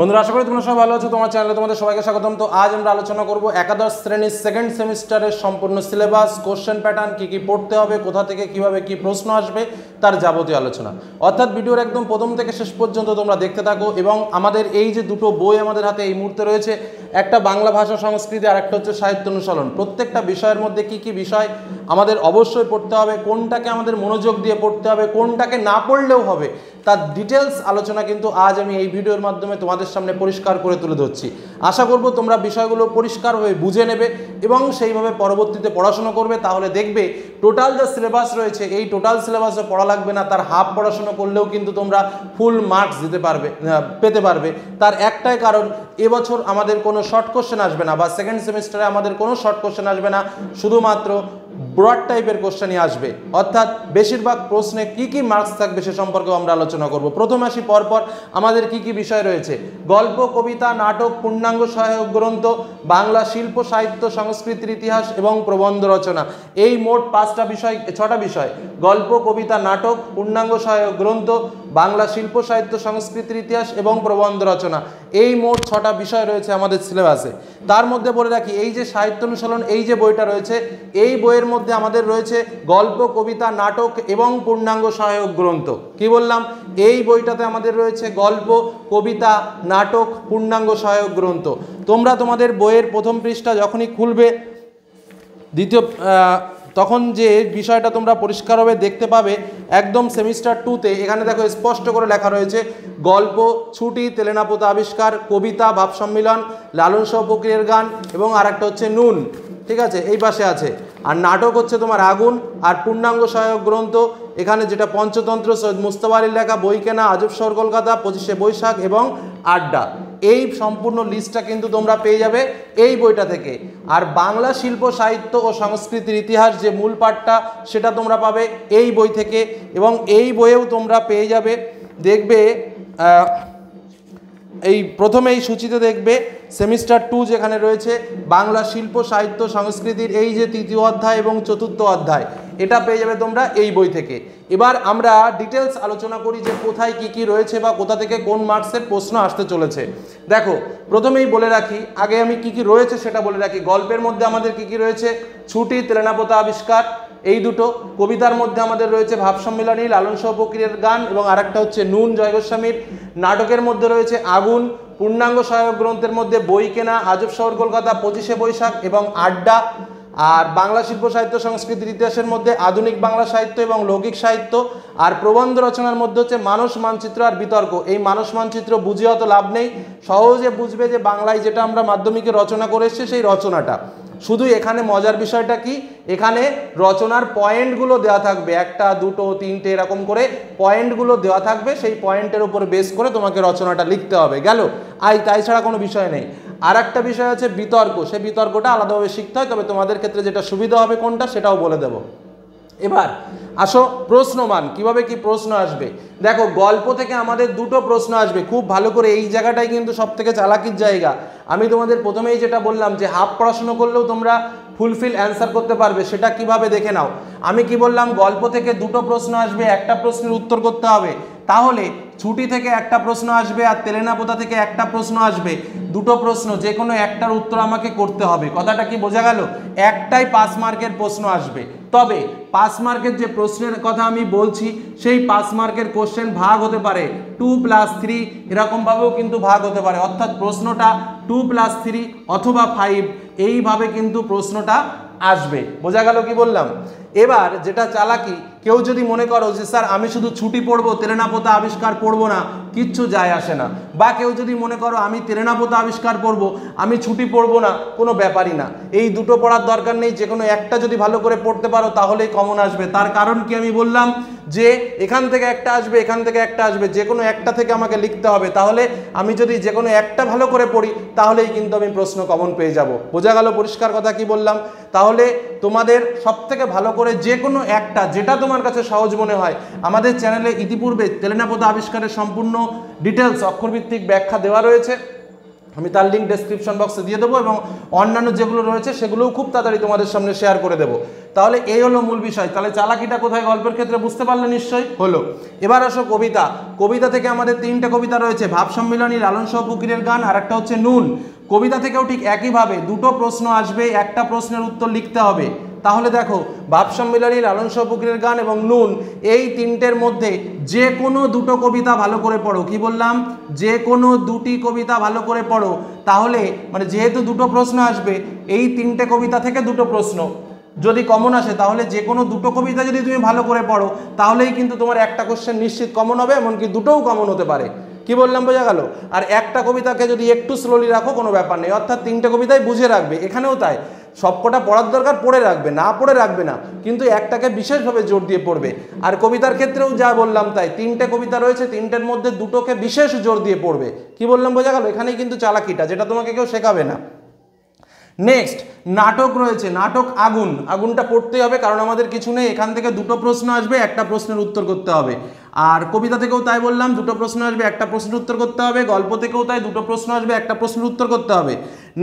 বন্ধুরা আশা করি তোমরা সবাই ভালো আছো। তোমার চ্যানেলে তোমাদের সবাইকে স্বাগতম। তো আজ আমরা আলোচনা করব একাদশ শ্রেণীর সেকেন্ড সেমিস্টারের সম্পূর্ণ সিলেবাস, কোশ্চেন প্যাটার্ন, কি কি পড়তে হবে, কোথা থেকে কিভাবে কি প্রশ্ন আসবে তার যাবতীয় আলোচনা। অর্থাৎ ভিডিওর একদম প্রথম থেকে শেষ পর্যন্ত তোমরা দেখতে থাকো। এবং আমাদের এই যে দুটো বই আমাদের হাতে এই মুহূর্তে রয়েছে, একটা বাংলা ভাষা সংস্কৃতি আর একটা হচ্ছে সাহিত্য অনুশীলন। প্রত্যেকটা বিষয়ের মধ্যে কি কি বিষয় আমাদের অবশ্যই পড়তে হবে, কোনটাকে আমাদের মনোযোগ দিয়ে পড়তে হবে, কোনটাকে না পড়লেও হবে, তার ডিটেলস আলোচনা কিন্তু আজ আমি এই ভিডিওর মাধ্যমে তোমাদের সামনে পরিষ্কার করে তুলে ধরছি। আশা করব তোমরা বিষয়গুলো পরিষ্কারভাবে বুঝে নেবে এবং সেইভাবে পরবর্তীতে পড়াশোনা করবে। তাহলে দেখবে টোটাল যে সিলেবাস রয়েছে এই টোটাল সিলেবাসে পড়া লাগবে না, তার হাফ পড়াশোনা করলেও কিন্তু তোমরা ফুল মার্কস পেতে পারবে। তার একটাই কারণ, এবছর আমাদের কোনো শর্ট কোশ্চেন আসবে না, বা সেকেন্ড সেমিস্টারে আমাদের কোনো শর্ট কোশ্চেন আসবে না, শুধুমাত্র ব্রড টাইপের কোশ্চেনই আসবে। অর্থাৎ বেশিরভাগ প্রশ্নে কি কি মার্কস থাকবে সে সম্পর্কেও আমরা আলোচনা করব। প্রথম আসি পরপর আমাদের কি কি বিষয় রয়েছে। গল্প, কবিতা, নাটক, পূর্ণাঙ্গ সহায়ক গ্রন্থ, বাংলা শিল্প সাহিত্য সংস্কৃতির ইতিহাস এবং প্রবন্ধ রচনা। এই মোট ছটা বিষয়, গল্প, কবিতা, নাটক, পূর্ণাঙ্গ সহায়ক গ্রন্থ, বাংলা শিল্প সাহিত্য সংস্কৃতির ইতিহাস এবং প্রবন্ধ রচনা। এই মোট ছটা বিষয় রয়েছে আমাদের সিলেবাসে। তার মধ্যে বলে রাখি, এই যে সাহিত্য অনুশীলন এই যে বইটা রয়েছে, এই বইয়ের মধ্যে আমাদের রয়েছে গল্প, কবিতা, নাটক এবং পূর্ণাঙ্গ সহায়ক গ্রন্থ। কি বললাম? এই বইটাতে আমাদের রয়েছে গল্প, কবিতা, নাটক, পূর্ণাঙ্গ সহায়ক গ্রন্থ। তোমরা তোমাদের বইয়ের প্রথম পৃষ্ঠা যখনই খুলবে, তখন যে বিষয়টা তোমরা পরিষ্কারভাবে দেখতে পাবে, একদম সেমিস্টার 2তে এখানে দেখো স্পষ্ট করে লেখা রয়েছে গল্প ছুটি, তেলেনাপোতা আবিষ্কার, কবিতা ভাব সম্মিলন, লালন সহ ফকিরের গান এবং আরেকটা হচ্ছে নুন। ঠিক আছে, এই পাশে আছে। আর নাটক হচ্ছে তোমার আগুন। আর পূর্ণাঙ্গ সহায়ক গ্রন্থ এখানে যেটা পঞ্চতন্ত্র, সৈয়দ মুস্তফা আলীর লেখা, বই কেনা, আজব শহর কলকাতা, 25শে বৈশাখ এবং আড্ডা। এই সম্পূর্ণ লিস্টটা কিন্তু তোমরা পেয়ে যাবে এই বইটা থেকে। আর বাংলা শিল্প সাহিত্য ও সংস্কৃতির ইতিহাস যে মূল পাঠটা, সেটা তোমরা পাবে এই বই থেকে। এবং এই বইয়েও তোমরা পেয়ে যাবে, দেখবে এই প্রথমে এই সূচিতে দেখবে সেমিস্টার 2 যেখানে রয়েছে বাংলা শিল্প সাহিত্য সংস্কৃতির এই যে তৃতীয় অধ্যায় এবং চতুর্থ অধ্যায়, এটা পেয়ে যাবে তোমরা এই বই থেকে। এবার আমরা ডিটেলস আলোচনা করি যে কোথায় কি কি রয়েছে বা কোথা থেকে কোন মার্কসের প্রশ্ন আসতে চলেছে। দেখো, প্রথমেই বলে রাখি, আগে আমি কি কি রয়েছে সেটা বলে রাখি। গল্পের মধ্যে আমাদের কি কি রয়েছে? ছুটি, তেলেনাপোতা আবিষ্কার, এই দুটো। কবিতার মধ্যে আমাদের রয়েছে ভাব সম্মিলনী, লালন সহ ফকিরের গান এবং আরেকটা হচ্ছে নুন জয় গোস্বামীর। নাটকের মধ্যে রয়েছে আগুন। পূর্ণাঙ্গ সহায়ক গ্রন্থের মধ্যে বই কেনা, আজব শহর কলকাতা, 25শে বৈশাখ এবং আড্ডা। আর বাংলা শিল্প সাহিত্য সংস্কৃতির ইতিহাসের মধ্যে আধুনিক বাংলা সাহিত্য এবং লৌকিক সাহিত্য। আর প্রবন্ধ রচনার মধ্যে হচ্ছে মানস মানচিত্র আর বিতর্ক। এই মানস মানচিত্র বুঝে অত লাভ নেই, সহজে বুঝবে যে বাংলায় যেটা আমরা মাধ্যমিকে রচনা করে এসেছি সেই রচনাটা। শুধু এখানে মজার বিষয়টা কি, এখানে রচনার পয়েন্টগুলো দেওয়া থাকবে, 1, 2, 3 এরকম করে পয়েন্টগুলো দেওয়া থাকবে। সেই পয়েন্টের উপর বেস করে তোমাকে রচনাটা লিখতে হবে। গেল, তাই ছাড়া কোনো বিষয় নেই। আর একটা বিষয় আছে বিতর্ক, সেই বিতর্কটা আলাদাভাবে শিখতে হয়, তবে তোমাদের ক্ষেত্রে যেটা সুবিধা হবে কোনটা সেটাও বলে দেব। এবার আসো প্রশ্নমান, কিভাবে কি প্রশ্ন আসবে। দেখো, গল্প থেকে আমাদের দুটো প্রশ্ন আসবে, খুব ভালো করে। এই জায়গাটাই কিন্তু সব থেকে চালাকির জায়গা। আমি তোমাদের প্রথমেই যেটা বললাম যে হাফ পড়াশোনা করলেও তোমরা ফুলফিল অ্যান্সার করতে পারবে, সেটা কিভাবে দেখে নাও। আমি কি বললাম? গল্প থেকে দুটো প্রশ্ন আসবে, একটা প্রশ্নের উত্তর করতে হবে। তাহলে ছুটি থেকে একটা প্রশ্ন আসবে আর তেলেনাপোতা থেকে একটা প্রশ্ন আসবে। দুটো প্রশ্ন, যে কোনো একটার উত্তর আমাকে করতে হবে। কথাটা কি বোঝা গেল? একটাই 5 মার্কের প্রশ্ন আসবে। তবে 5 মার্কের যে প্রশ্নের কথা আমি বলছি, সেই 5 মার্কের কোশ্চেন ভাগ হতে পারে 2+3, এরকমভাবেও কিন্তু ভাগ হতে পারে। অর্থাৎ প্রশ্নটা 2+3 অথবা 5, এইভাবে কিন্তু প্রশ্নটা আসবে। বোঝা গেল কি বললাম? এবার যেটা চালাকি, কেউ যদি মনে করো যে স্যার আমি শুধু ছুটি পড়বো, তেলেনাপোতা আবিষ্কার পড়বো না, কিচ্ছু যায় আসে না। বা কেউ যদি মনে করো আমি তেলেনাপোতা আবিষ্কার পড়বো, আমি ছুটি পড়বো না, কোনো ব্যাপারই না। এই দুটো পড়ার দরকার নেই, যে কোনো একটা যদি ভালো করে পড়তে পারো তাহলেই কমন আসবে। তার কারণ কি আমি বললাম যে এখান থেকে একটা আসবে, এখান থেকে একটা আসবে, যে কোনো একটা থেকে আমাকে লিখতে হবে। তাহলে আমি যদি যে কোনো একটা ভালো করে পড়ি তাহলেই কিন্তু আমি প্রশ্ন কমন পেয়ে যাব। বোঝা গেল পরিষ্কার কথা কি বললাম? তাহলে তোমাদের সব থেকে ভালো করে যে কোনো একটা, যেটা তোমার কাছে সহজ মনে হয়। আমাদের চ্যানেলে ইতিপূর্বে তেলেনাপোতা আবিষ্কারের সম্পূর্ণ ডিটেলস অক্ষরভিত্তিক ব্যাখ্যা দেওয়া রয়েছে, আমি তার লিঙ্ক ডেসক্রিপশন বক্সে দিয়ে দেবো এবং অন্যান্য যেগুলো রয়েছে সেগুলোও খুব তাড়াতাড়ি তোমাদের সামনে শেয়ার করে দেবো। তাহলে এই হলো মূল বিষয়। তাহলে চালাকিটা কোথায় গল্পের ক্ষেত্রে বুঝতে পারলে নিশ্চয়ই হলো। এবার আসো কবিতা। কবিতা থেকে আমাদের 3টে কবিতা রয়েছে, ভাব সম্মিলনী, লালন সহ ফকিরের গান, আর একটা হচ্ছে নুন। কবিতা থেকেও ঠিক একইভাবে 2টো প্রশ্ন আসবে, একটা প্রশ্নের উত্তর লিখতে হবে। তাহলে দেখো, ভাব সম্মিলনী, লালন সহ ফকিরের গান এবং নুন, এই 3টের মধ্যে যে কোনো 2টো কবিতা ভালো করে পড়ো। কি বললাম? যে কোনো 2টি কবিতা ভালো করে পড়ো। তাহলে মানে যেহেতু 2টো প্রশ্ন আসবে, এই 3টে কবিতা থেকে 2টো প্রশ্ন যদি কমন আসে, তাহলে যে কোনো 2টো কবিতা যদি তুমি ভালো করে পড়ো, তাহলেই কিন্তু তোমার একটা কোশ্চেন নিশ্চিত কমন হবে, এমনকি 2টোও কমন হতে পারে। কি বললাম বোঝা গেল? আর একটা কবিতাকে যদি একটু স্লোলি রাখো কোনো ব্যাপার নেই, অর্থাৎ 3টে কবিতাই বুঝে রাখবে। এখানেও তাই, সবকটা পড়ার দরকার পড়ে রাখবে, না পড়ে রাখবে না, কিন্তু একটাকে বিশেষভাবে জোর দিয়ে পড়বে। আর কবিতার ক্ষেত্রেও যা বললাম তাই, 3টে কবিতা রয়েছে, 3টের মধ্যে 2টোকে বিশেষ জোর দিয়ে পড়বে। কি বললাম বোঝা গেল? এখানেই কিন্তু চালাকিটা, যেটা তোমাকে কেউ শেখাবে না। নেক্সট নাটক রয়েছে, নাটক আগুন। আগুনটা পড়তেই হবে, কারণ আমাদের কিছু নেই, এখান থেকে 2টো প্রশ্ন আসবে, একটা প্রশ্নের উত্তর করতে হবে। আর কবিতা থেকেও তাই বললাম, 2টো প্রশ্ন আসবে, একটা প্রশ্নের উত্তর করতে হবে। গল্প থেকেও তাই, 2টো প্রশ্ন আসবে, একটা প্রশ্নের উত্তর করতে হবে।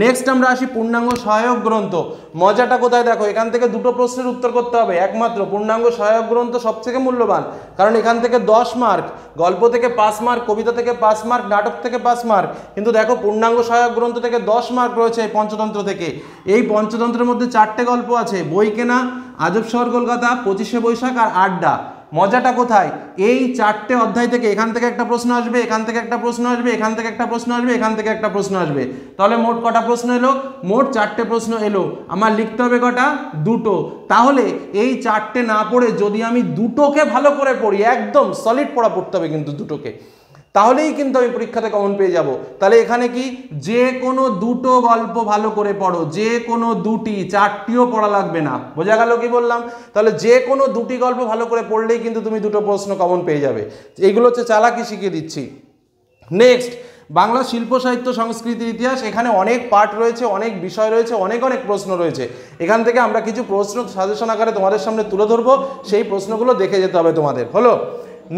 নেক্সট আমরা আসি পূর্ণাঙ্গ সহায়ক গ্রন্থ। মজাটা কোথায় দেখো, এখান থেকে 2টো প্রশ্নের উত্তর করতে হবে একমাত্র। পূর্ণাঙ্গ সহায়ক গ্রন্থ সবথেকে মূল্যবান, কারণ এখান থেকে 10 মার্ক, গল্প থেকে 5 মার্ক, কবিতা থেকে 5 মার্ক, নাটক থেকে 5 মার্ক। কিন্তু দেখো, পূর্ণাঙ্গ সহায়ক গ্রন্থ থেকে 10 মার্ক রয়েছে পঞ্চতন্ত্র থেকে। এই পঞ্চতন্ত্রের মধ্যে 4টে গল্প আছে, বই কেনা, আজব শহর কলকাতা, 25শে বৈশাখ আর আড্ডা। মজাটা কোথায়? এই 4টে অধ্যায় থেকে এখান থেকে একটা প্রশ্ন আসবে, এখান থেকে একটা প্রশ্ন আসবে, এখান থেকে একটা প্রশ্ন আসবে, এখান থেকে একটা প্রশ্ন আসবে। তাহলে মোট কটা প্রশ্ন এলো? মোট 4টে প্রশ্ন এলো। আমার লিখতে হবে কটা? 2টো। তাহলে এই 4টে না পড়ে যদি আমি 2টোকে ভালো করে পড়ি, একদম সলিড পড়া পড়তে হবে কিন্তু 2টোকে, তাহলেই কিন্তু আমি পরীক্ষাতে কমন পেয়ে যাব। তাহলে এখানে কি, যে কোনো 2টো গল্প ভালো করে পড়ো, যে কোনো 2টি, 4টিও পড়া লাগবে না। বোঝা গেল কি বললাম? তাহলে যে কোনো 2টি গল্প ভালো করে পড়লেই কিন্তু তুমি 2টো প্রশ্ন কমন পেয়ে যাবে। এইগুলো হচ্ছে চালাকি শিখিয়ে দিচ্ছি। নেক্সট, বাংলা শিল্প সাহিত্য সংস্কৃতির ইতিহাস। এখানে অনেক পার্ট রয়েছে, অনেক বিষয় রয়েছে, অনেক অনেক প্রশ্ন রয়েছে। এখান থেকে আমরা কিছু প্রশ্ন সাজেশন আকারে তোমাদের সামনে তুলে ধরবো, সেই প্রশ্নগুলো দেখে যেতে হবে তোমাদের। হলো।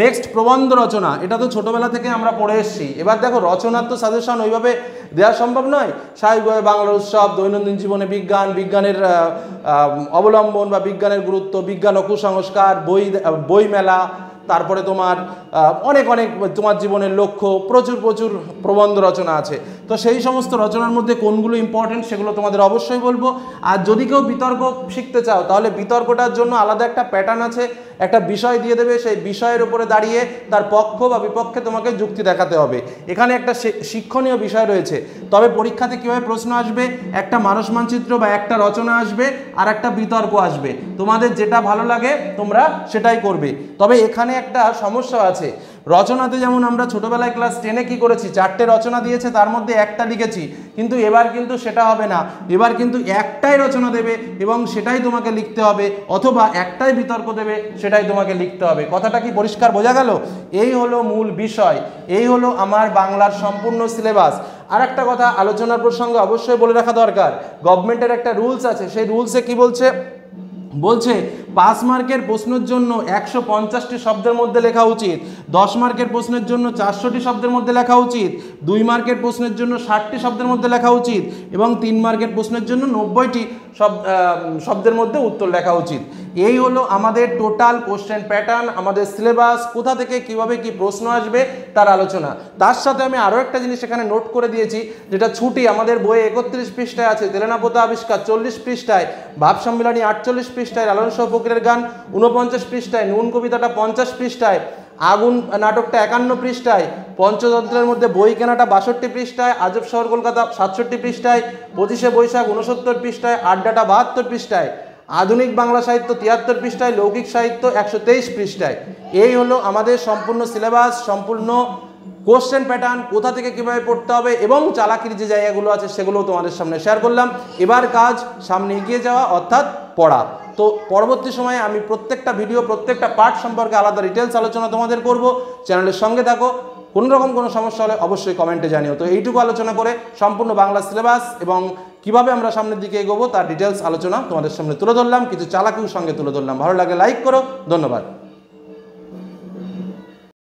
নেক্সট, প্রবন্ধ রচনা। এটা তো ছোটবেলা থেকে আমরা পড়ে এসেছি। এবার দেখো, রচনার তো সাজেশন ওইভাবে দেওয়া সম্ভব নয়। স্বাভাবিকভাবে বাংলার উৎসব, দৈনন্দিন জীবনে বিজ্ঞান, বিজ্ঞানের অবলম্বন বা বিজ্ঞানের গুরুত্ব, বিজ্ঞান ও কুসংস্কার, বই মেলা, তারপরে তোমার অনেক অনেক তোমার জীবনের লক্ষ্য, প্রচুর প্রচুর প্রবন্ধ রচনা আছে। তো সেই সমস্ত রচনার মধ্যে কোনগুলো ইম্পর্টেন্ট সেগুলো তোমাদের অবশ্যই বলবো। আর যদি কেউ বিতর্ক শিখতে চাও, তাহলে বিতর্কটার জন্য আলাদা একটা প্যাটার্ন আছে, একটা বিষয় দিয়ে দেবে, সেই বিষয়ের উপরে দাঁড়িয়ে তার পক্ষ বা বিপক্ষে তোমাকে যুক্তি দেখাতে হবে। এখানে একটা শিক্ষণীয় বিষয় রয়েছে। তবে পরীক্ষাতে কীভাবে প্রশ্ন আসবে, একটা মানস মানচিত্র বা একটা রচনা আসবে, আর একটা বিতর্ক আসবে। তোমাদের যেটা ভালো লাগে তোমরা সেটাই করবে। তবে এখানে একটা সমস্যা আছে। রচনাতে যেমন আমরা ছোটবেলায় ক্লাস 10-এ কি করেছি, 4টে রচনা দিয়েছে, তার মধ্যে একটা লিখেছি, কিন্তু এবার কিন্তু সেটা হবে না। এবার কিন্তু একটাই রচনা দেবে এবং সেটাই তোমাকে লিখতে হবে, অথবা একটাই বিতর্ক দেবে, সেটাই তোমাকে লিখতে হবে। কথাটা কি পরিষ্কার বোঝা গেল? এই হলো মূল বিষয়, এই হলো আমার বাংলার সম্পূর্ণ সিলেবাস। আর একটা কথা আলোচনার প্রসঙ্গে অবশ্যই বলে রাখা দরকার, গভর্নমেন্টের একটা রুলস আছে। সেই রুলসে কি বলছে? 5 মার্কের প্রশ্নের জন্য 150টি শব্দের মধ্যে লেখা উচিত, 10 মার্কের প্রশ্নের জন্য 400টি শব্দের মধ্যে লেখা উচিত, 2 মার্কের প্রশ্নের জন্য 60টি শব্দের মধ্যে লেখা উচিত, এবং 3 মার্কের প্রশ্নের জন্য 90টি শব্দের মধ্যে উত্তর লেখা উচিত। এই হলো আমাদের টোটাল কোশ্চেন প্যাটার্ন, আমাদের সিলেবাস, কোথা থেকে কিভাবে কি প্রশ্ন আসবে তার আলোচনা। তার সাথে আমি আরও একটা জিনিস এখানে নোট করে দিয়েছি, যেটা ছুটি আমাদের বইয়ে 31 পৃষ্ঠায় আছে, তেলেনাপোতা আবিষ্কার 40 পৃষ্ঠায়, ভাব সম্মিলনী 48 পৃষ্ঠায়, লালন সহ ফকিরের গান 49 পৃষ্ঠায়, নুন কবিতাটা 50 পৃষ্ঠায়, আগুন নাটকটা 51 পৃষ্ঠায়, পঞ্চতন্ত্রের মধ্যে বই কেনাটা 62 পৃষ্ঠায়, আজব শহর কলকাতা 67 পৃষ্ঠায়, 25শে বৈশাখ 69 পৃষ্ঠায়, আড্ডাটা 72 পৃষ্ঠায়, আধুনিক বাংলা সাহিত্য 73 পৃষ্ঠায়, লৌকিক সাহিত্য 123 পৃষ্ঠায়। এই হলো আমাদের সম্পূর্ণ সিলেবাস, সম্পূর্ণ কোশ্চেন প্যাটার্ন, কোথা থেকে কীভাবে পড়তে হবে এবং চালাকির যে জায়গাগুলো আছে সেগুলোও তোমাদের সামনে শেয়ার করলাম। এবার কাজ সামনে এগিয়ে যাওয়া, অর্থাৎ পড়া। তো পরবর্তী সময়ে আমি প্রত্যেকটা ভিডিও, প্রত্যেকটা পার্ট সম্পর্কে আলাদা ডিটেলস আলোচনা তোমাদের করব। চ্যানেলের সঙ্গে থাকো। কোনো রকম কোনো সমস্যা হলে অবশ্যই কমেন্টে জানিও। তো এইটুকু আলোচনা করে সম্পূর্ণ বাংলা সিলেবাস এবং কিভাবে আমরা সামনের দিকে এগোবো তার ডিটেলস আলোচনা তোমাদের সামনে তুলে ধরলাম, কিছু চালাকির সঙ্গে তুলে ধরলাম। ভালো লাগলে লাইক করো। ধন্যবাদ।